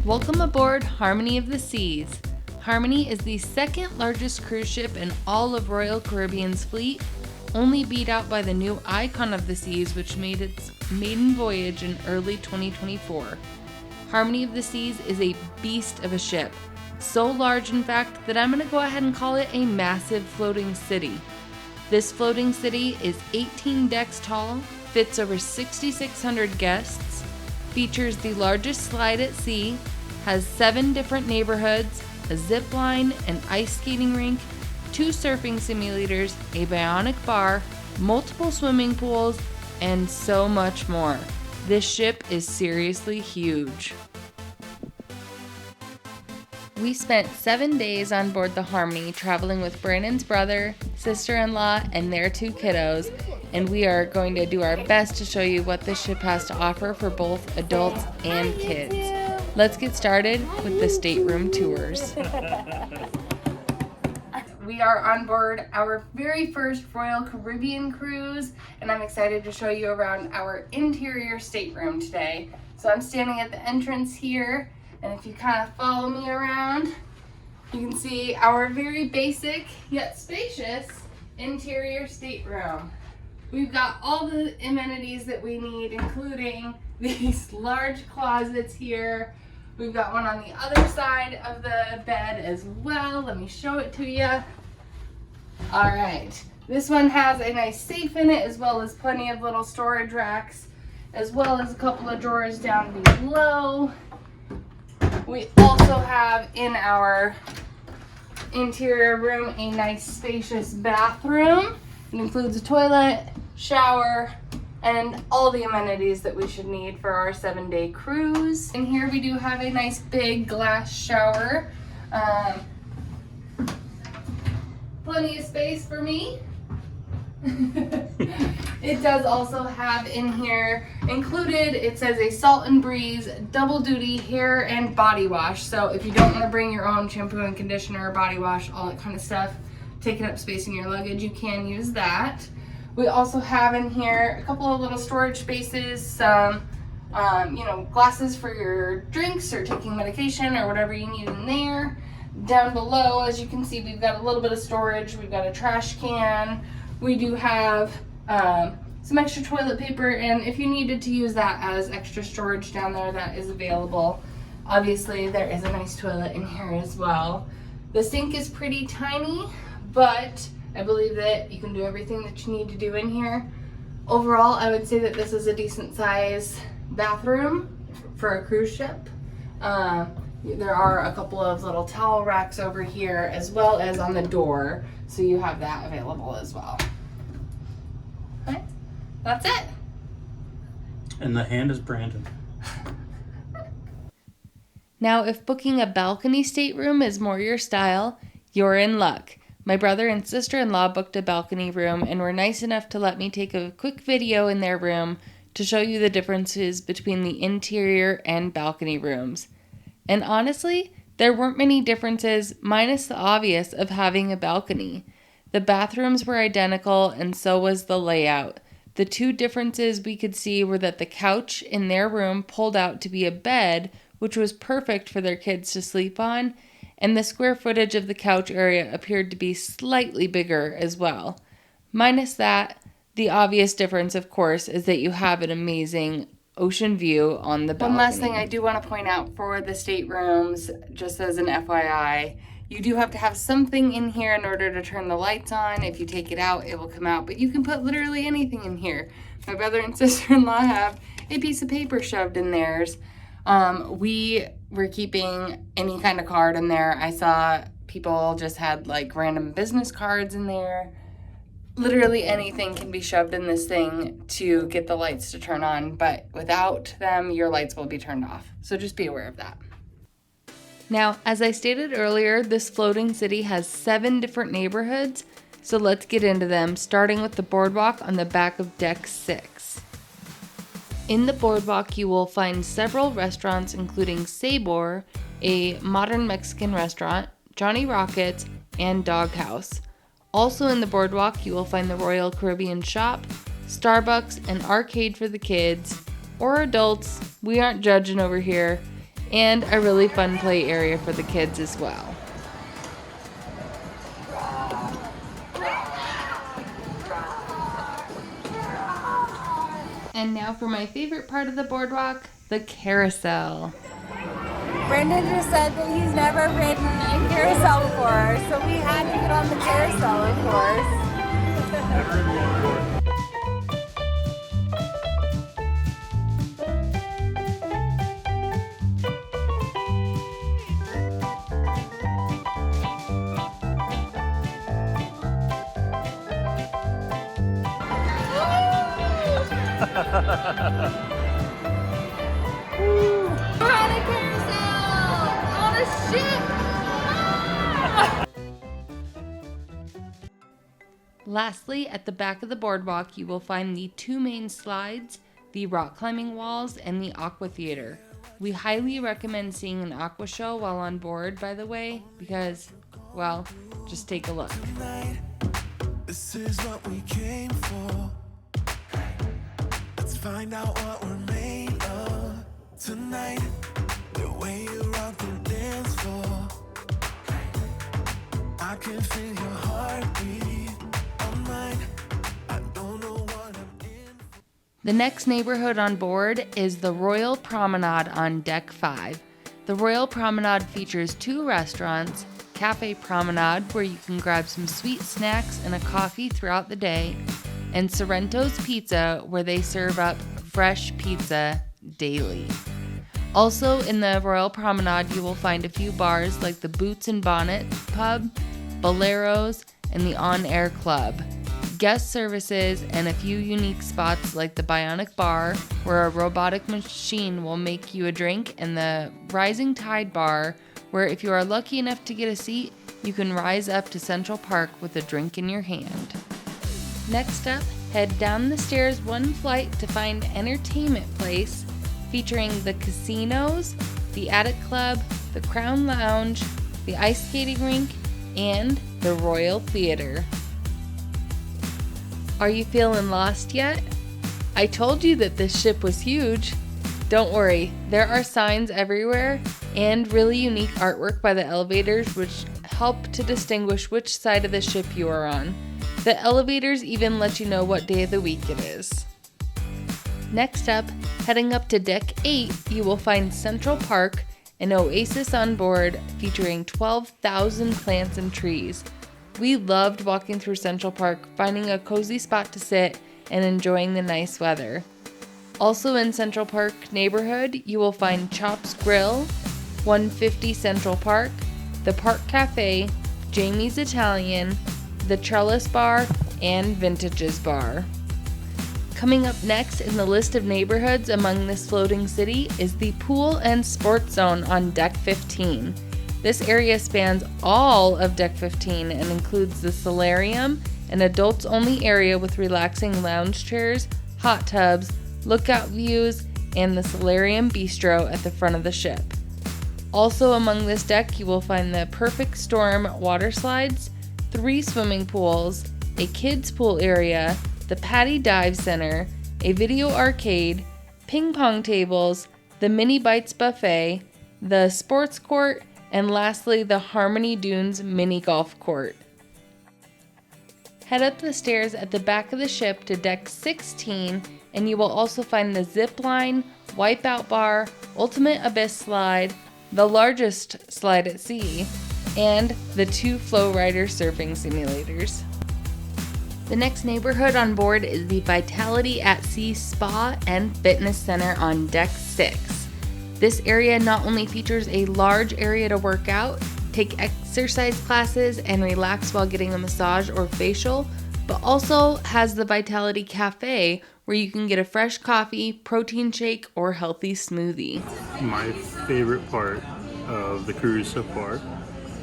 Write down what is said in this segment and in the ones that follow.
Welcome aboard Harmony of the Seas. Harmony is the second largest cruise ship in all of Royal Caribbean's fleet, only beat out by the new Icon of the Seas, which made its maiden voyage in early 2024. Harmony of the Seas is a beast of a ship, so large in fact that I'm going to go ahead and call it a massive floating city. This floating city is 18 decks tall, fits over 6,600 guests, features the largest slide at sea, has 7 different neighborhoods, a zip line, an ice skating rink, 2 surfing simulators, a bionic bar, multiple swimming pools, and so much more. This ship is seriously huge. We spent 7 days on board the Harmony, traveling with Brandon's brother, sister-in-law, and their 2 kiddos, and we are going to do our best to show you what this ship has to offer for both adults and kids. Let's get started with the Stateroom Tours. We are on board our very first Royal Caribbean cruise, and I'm excited to show you around our interior stateroom today. So I'm standing at the entrance here, and if you kind of follow me around, you can see our very basic yet spacious interior stateroom. We've got all the amenities that we need, including these large closets here. We've got one on the other side of the bed as well. Let me show it to you. All right, this one has a nice safe in it, as well as plenty of little storage racks, as well as a couple of drawers down below. We also have in our interior room a nice spacious bathroom. It includes a toilet, shower, and all the amenities that we should need for our 7-day cruise. In here we do have a nice big glass shower. Plenty of space for me. It does also have in here included, it says a Salt and Breeze double duty hair and body wash. So if you don't want to bring your own shampoo and conditioner, body wash, all that kind of stuff, taking up space in your luggage, you can use that. We also have in here a couple of little storage spaces, some glasses for your drinks or taking medication or whatever you need in there. Down below, as you can see, we've got a little bit of storage. We've got a trash can. We do have some extra toilet paper, and if you needed to use that as extra storage down there, that is available. Obviously, there is a nice toilet in here as well. The sink is pretty tiny, but I believe that you can do everything that you need to do in here. Overall, I would say that this is a decent size bathroom for a cruise ship. There are a couple of little towel racks over here, as well as on the door, so you have that available as well. Okay, that's it. And the hand is Brandon. Now, if booking a balcony stateroom is more your style, you're in luck. My brother and sister-in-law booked a balcony room and were nice enough to let me take a quick video in their room to show you the differences between the interior and balcony rooms. And honestly, there weren't many differences, minus the obvious of having a balcony. The bathrooms were identical, and so was the layout. The 2 differences we could see were that the couch in their room pulled out to be a bed, which was perfect for their kids to sleep on, and the square footage of the couch area appeared to be slightly bigger as well. Minus that, the obvious difference, of course, is that you have an amazing ocean view on the balcony. One last thing I do want to point out for the staterooms, just as an FYI, you do have to have something in here in order to turn the lights on. If you take it out, it will come out, but you can put literally anything in here. My brother and sister-in-law have a piece of paper shoved in theirs. We were keeping any kind of card in there. I saw people just had like random business cards in there. Literally anything can be shoved in this thing to get the lights to turn on, but without them, your lights will be turned off. So just be aware of that. Now, as I stated earlier, this floating city has 7 different neighborhoods, so let's get into them, starting with the Boardwalk on the back of Deck 6. In the Boardwalk, you will find several restaurants including Sabor, a modern Mexican restaurant, Johnny Rockets, and Doghouse. Also in the Boardwalk, you will find the Royal Caribbean Shop, Starbucks, an arcade for the kids, or adults, we aren't judging over here, and a really fun play area for the kids as well. And now for my favorite part of the Boardwalk, the carousel. Brendan just said that he's never ridden a carousel before, so we had to get on the carousel, of course. Never ridden one before. We're on a carousel! On a ship! Ah! Lastly, at the back of the Boardwalk, you will find the two main slides, the rock climbing walls, and the aqua theater. We highly recommend seeing an aqua show while on board, by the way, because, well, just take a look. This is what we came for. Let's find out what we're made of tonight. The way you rock the dance floor, I can feel your heartbeat on mine. I don't know what I'm in for. The next neighborhood on board is the Royal Promenade on Deck 5. The Royal Promenade features two restaurants, Cafe Promenade, where you can grab some sweet snacks and a coffee throughout the day, and Sorrento's Pizza, where they serve up fresh pizza daily. Also in the Royal Promenade, you will find a few bars like the Boots and Bonnets Pub, Boleros, and the On Air Club. Guest services and a few unique spots like the Bionic Bar, where a robotic machine will make you a drink, and the Rising Tide Bar, where if you are lucky enough to get a seat, you can rise up to Central Park with a drink in your hand. Next up, head down the stairs one flight to find Entertainment Place, featuring the casinos, the Attic Club, the Crown Lounge, the ice skating rink, and the Royal Theater. Are you feeling lost yet? I told you that this ship was huge. Don't worry, there are signs everywhere and really unique artwork by the elevators which help to distinguish which side of the ship you are on. The elevators even let you know what day of the week it is. Next up, heading up to Deck 8, you will find Central Park, an oasis on board featuring 12,000 plants and trees. We loved walking through Central Park, finding a cozy spot to sit and enjoying the nice weather. Also in Central Park neighborhood, you will find Chops Grill, 150 Central Park, the Park Cafe, Jamie's Italian, the Trellis Bar, and Vintages Bar. Coming up next in the list of neighborhoods among this floating city is the Pool and Sports Zone on Deck 15. This area spans all of Deck 15 and includes the solarium, an adults-only area with relaxing lounge chairs, hot tubs, lookout views, and the solarium bistro at the front of the ship. Also among this deck, you will find the Perfect Storm water slides, 3 swimming pools, a kids pool area, the Patty Dive Center, a video arcade, ping pong tables, the Mini Bites buffet, the sports court, and lastly the Harmony Dunes mini golf court. Head up the stairs at the back of the ship to Deck 16 and you will also find the zip line, wipeout bar, ultimate abyss slide, the largest slide at sea, and the 2 flow rider surfing simulators. The next neighborhood on board is the Vitality at Sea Spa and Fitness Center on Deck 6. This area not only features a large area to work out, take exercise classes, and relax while getting a massage or facial, but also has the Vitality Cafe where you can get a fresh coffee, protein shake, or healthy smoothie. My favorite part of the cruise so far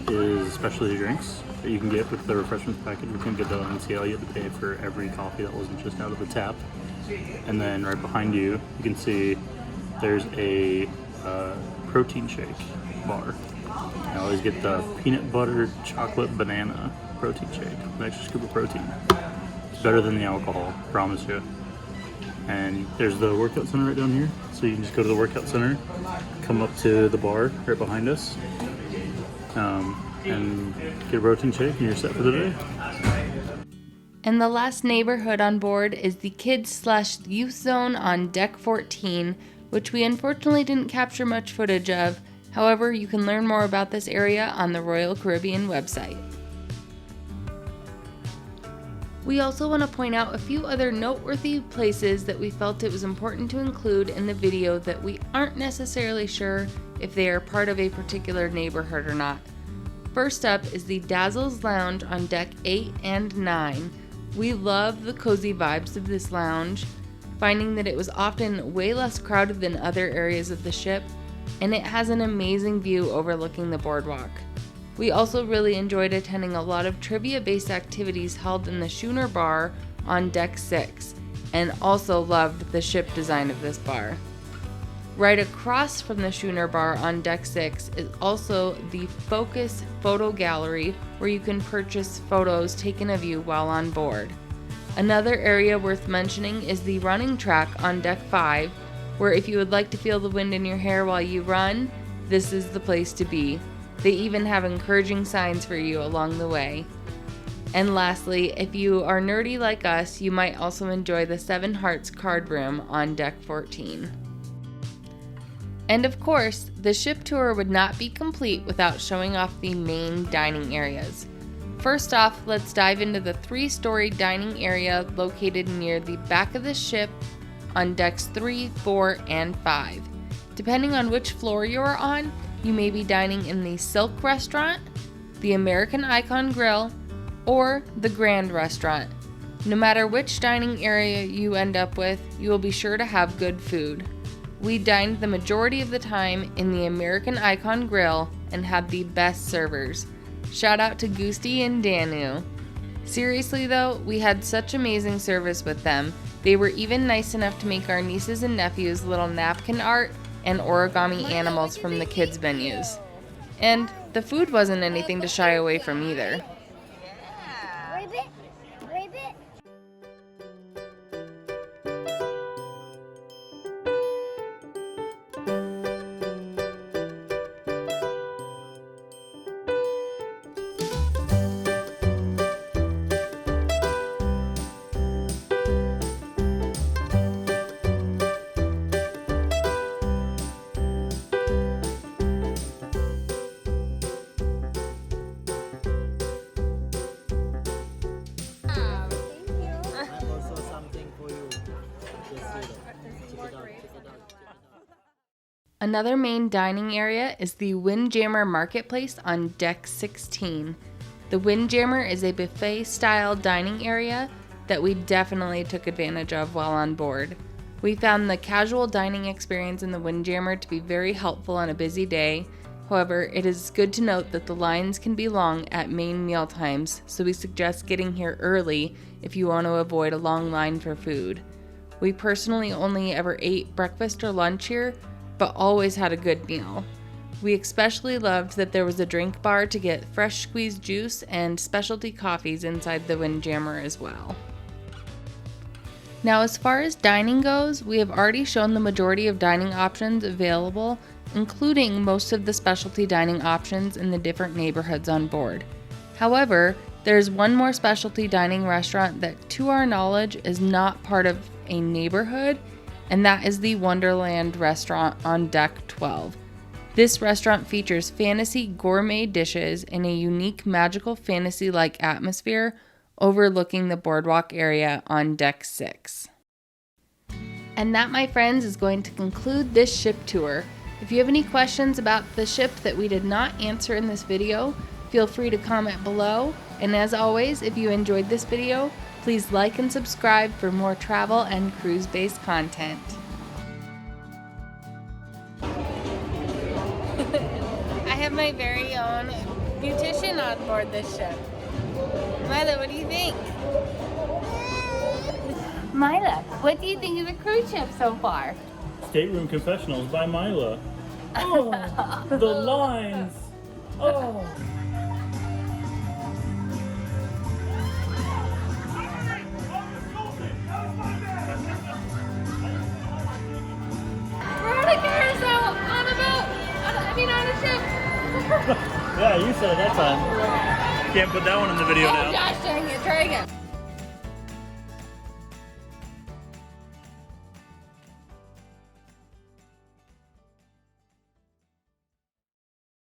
is specialty drinks that you can get with the refreshments package between Goodell and NCL. You have to pay for every coffee that wasn't just out of the tap. And then right behind you, you can see there's a protein shake bar. I always get the peanut butter chocolate banana protein shake, an extra scoop of protein. It's better than the alcohol, promise you. And there's the workout center right down here. So you can just go to the workout center, come up to the bar right behind us, and get a protein shake, and you're set for the day. And the last neighborhood on board is the Kids/Youth Zone on Deck 14, which we unfortunately didn't capture much footage of. However, you can learn more about this area on the Royal Caribbean website. We also want to point out a few other noteworthy places that we felt it was important to include in the video that we aren't necessarily sure if they are part of a particular neighborhood or not. First up is the Dazzles Lounge on Deck 8 and 9. We love the cozy vibes of this lounge, finding that it was often way less crowded than other areas of the ship, and it has an amazing view overlooking the boardwalk. We also really enjoyed attending a lot of trivia-based activities held in the Schooner Bar on Deck 6, and also loved the ship design of this bar. Right across from the Schooner Bar on Deck 6 is also the Focus Photo Gallery, where you can purchase photos taken of you while on board. Another area worth mentioning is the running track on Deck 5, where if you would like to feel the wind in your hair while you run, this is the place to be. They even have encouraging signs for you along the way. And lastly, if you are nerdy like us, you might also enjoy the Seven Hearts card room on Deck 14. And of course, the ship tour would not be complete without showing off the main dining areas. First off, let's dive into the 3-story dining area located near the back of the ship on decks 3, 4, and 5. Depending on which floor you are on, you may be dining in the Silk Restaurant, the American Icon Grill, or the Grand Restaurant. No matter which dining area you end up with, you will be sure to have good food. We dined the majority of the time in the American Icon Grill and had the best servers. Shout out to Gusti and Danu. Seriously though, we had such amazing service with them. They were even nice enough to make our nieces and nephews little napkin art and origami animals from the kids' menus. And the food wasn't anything to shy away from either. Another main dining area is the Windjammer Marketplace on Deck 16. The Windjammer is a buffet-style dining area that we definitely took advantage of while on board. We found the casual dining experience in the Windjammer to be very helpful on a busy day. However, it is good to note that the lines can be long at main meal times, so we suggest getting here early if you want to avoid a long line for food. We personally only ever ate breakfast or lunch here, but always had a good meal. We especially loved that there was a drink bar to get fresh squeezed juice and specialty coffees inside the Windjammer as well. Now, as far as dining goes, we have already shown the majority of dining options available, including most of the specialty dining options in the different neighborhoods on board. However, there's one more specialty dining restaurant that, to our knowledge, is not part of a neighborhood, and that is the Wonderland restaurant on Deck 12. This restaurant features fantasy gourmet dishes in a unique magical fantasy-like atmosphere overlooking the boardwalk area on Deck 6. And that, my friends, is going to conclude this ship tour. If you have any questions about the ship that we did not answer in this video, feel free to comment below. And as always, if you enjoyed this video, please like and subscribe for more travel and cruise-based content. I have my very own beautician on board this ship. Mila, what do you think? Mila, what do you think of the cruise ship so far? Stateroom Confessionals by Mila. Oh, the lines. Oh. We're on a carousel, on a boat, on a ship. Yeah, you said it that time. Can't put that one in the video now. Gosh dang it, try again.